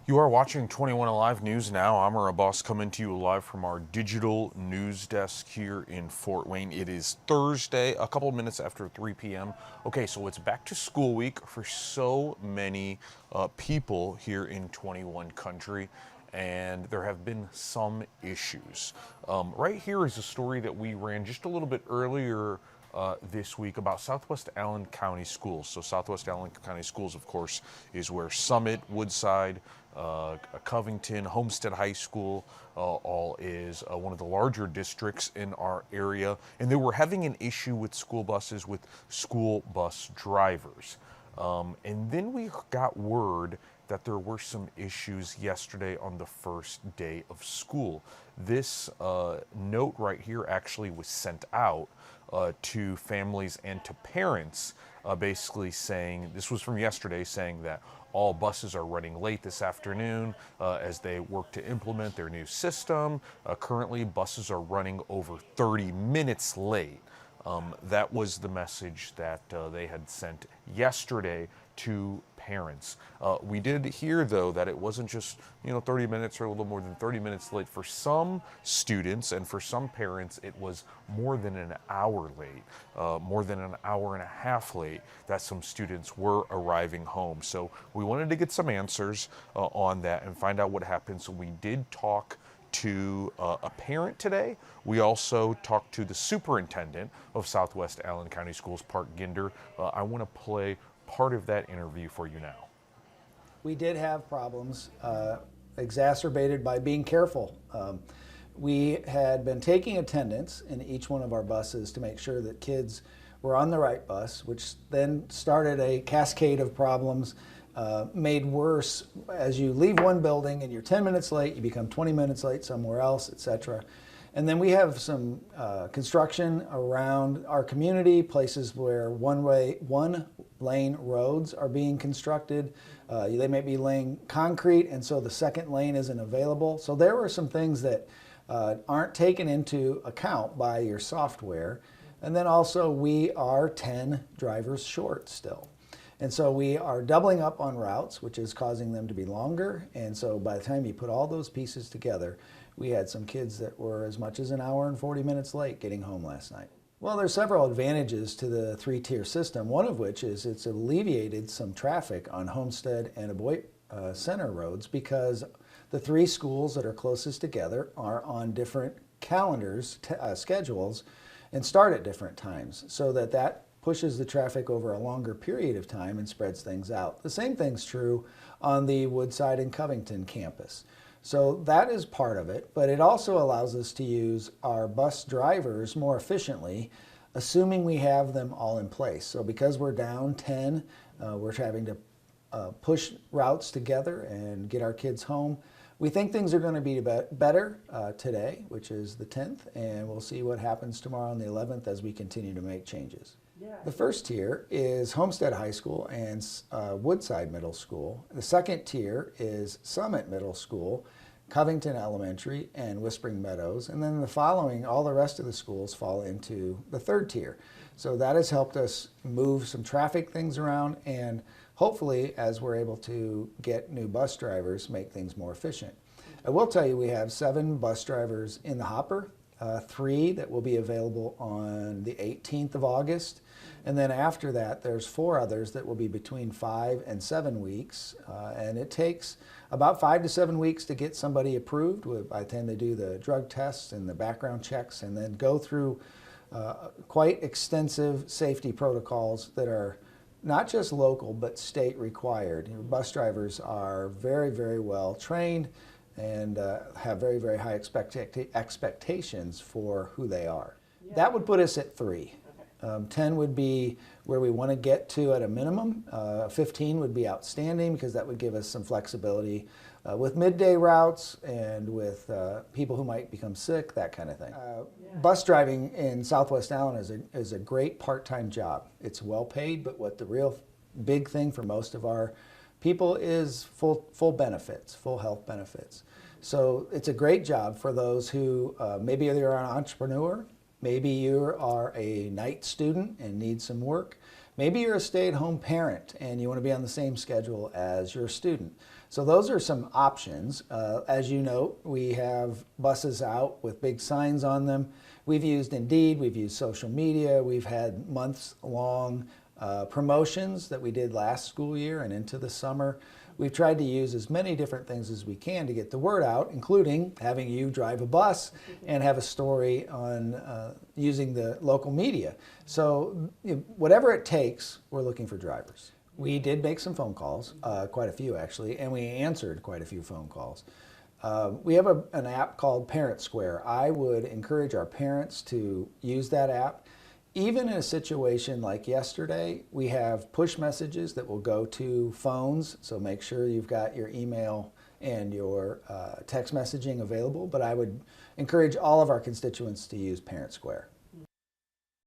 You are watching 21 Alive News now. I'm our boss coming to you live from our digital news desk here in Fort Wayne. It is Thursday, a couple of minutes after 3 p.m. Okay, so it's back to school week for so many people here in 21 country, and there have been some issues. Right here is a story that we ran just a little bit earlier this week about Southwest Allen County Schools. So Southwest Allen County Schools, of course, is where Summit, Woodside, Covington, Homestead High School all is one of the larger districts in our area. And they were having an issue with school buses, with school bus drivers. And then we got word that there were some issues yesterday on the first day of school. This note right here actually was sent out to families and to parents, basically saying, this was from yesterday, saying that all buses are running late this afternoon as they work to implement their new system. Currently, buses are running over 30 minutes late. That was the message that they had sent yesterday to parents. We did hear, though, that it wasn't just 30 minutes or a little more than 30 minutes late. For some students and for some parents, it was more than an hour late, more than an hour and a half late that some students were arriving home. So we wanted to get some answers on that and find out what happened. So we did talk to a parent today. We also talked to the superintendent of Southwest Allen County Schools, Park Ginder. I want to play part of that interview for you now. We did have problems exacerbated by being careful. We had been taking attendance in each one of our buses to make sure that kids were on the right bus, which then started a cascade of problems made worse as you leave one building and you're 10 minutes late, you become 20 minutes late somewhere else, etc. And then we have some construction around our community, places where one lane roads are being constructed. They may be laying concrete, and so the second lane isn't available. So there were some things that aren't taken into account by your software. And then also we are 10 drivers short still. And so we are doubling up on routes, which is causing them to be longer. And so by the time you put all those pieces together, we had some kids that were as much as an hour and 40 minutes late getting home last night. Well, there's several advantages to the three-tier system, one of which is it's alleviated some traffic on Homestead and Aboit Center roads because the three schools that are closest together are on different calendars, schedules, and start at different times, so that pushes the traffic over a longer period of time and spreads things out. The same thing's true on the Woodside and Covington campus. So that is part of it, but it also allows us to use our bus drivers more efficiently, assuming we have them all in place. So because we're down 10, we're having to push routes together and get our kids home. We think things are going to be better today, which is the 10th, and we'll see what happens tomorrow on the 11th as we continue to make changes. The first tier is Homestead High School and Woodside Middle School. The second tier is Summit Middle School, Covington Elementary, and Whispering Meadows. And then the following, all the rest of the schools fall into the third tier. So that has helped us move some traffic things around, and hopefully, as we're able to get new bus drivers, make things more efficient. I will tell you we have 7 bus drivers in the hopper, 3 that will be available on the 18th of August. And then after that, there's 4 others that will be between 5 and 7 weeks. And it takes about 5 to 7 weeks to get somebody approved by the time they do the drug tests and the background checks, and then go through quite extensive safety protocols that are not just local, but state required. Bus drivers are very, very well trained and have very, very high expectations for who they are. Yeah. That would put us at 3. 10 would be where we want to get to at a minimum. 15 would be outstanding because that would give us some flexibility with midday routes and with people who might become sick, that kind of thing. Bus driving in Southwest Allen is a great part-time job. It's well paid, but what the real big thing for most of our people is full benefits, full health benefits. So it's a great job for those who maybe you're an entrepreneur, maybe you are a night student and need some work, Maybe you're a stay-at-home parent and you want to be on the same schedule as your student. So those are some options. As you know, we have buses out with big signs on them. We've used Indeed, we've used social media, we've had months-long promotions that we did last school year and into the summer. We've tried to use as many different things as we can to get the word out, including having you drive a bus and have a story on using the local media. So whatever it takes, we're looking for drivers. We did make some phone calls, quite a few actually, and we answered quite a few phone calls. We have an app called Parent Square. I would encourage our parents to use that app. Even in a situation like yesterday, we have push messages that will go to phones, so make sure you've got your email and your text messaging available, but I would encourage all of our constituents to use Parent Square.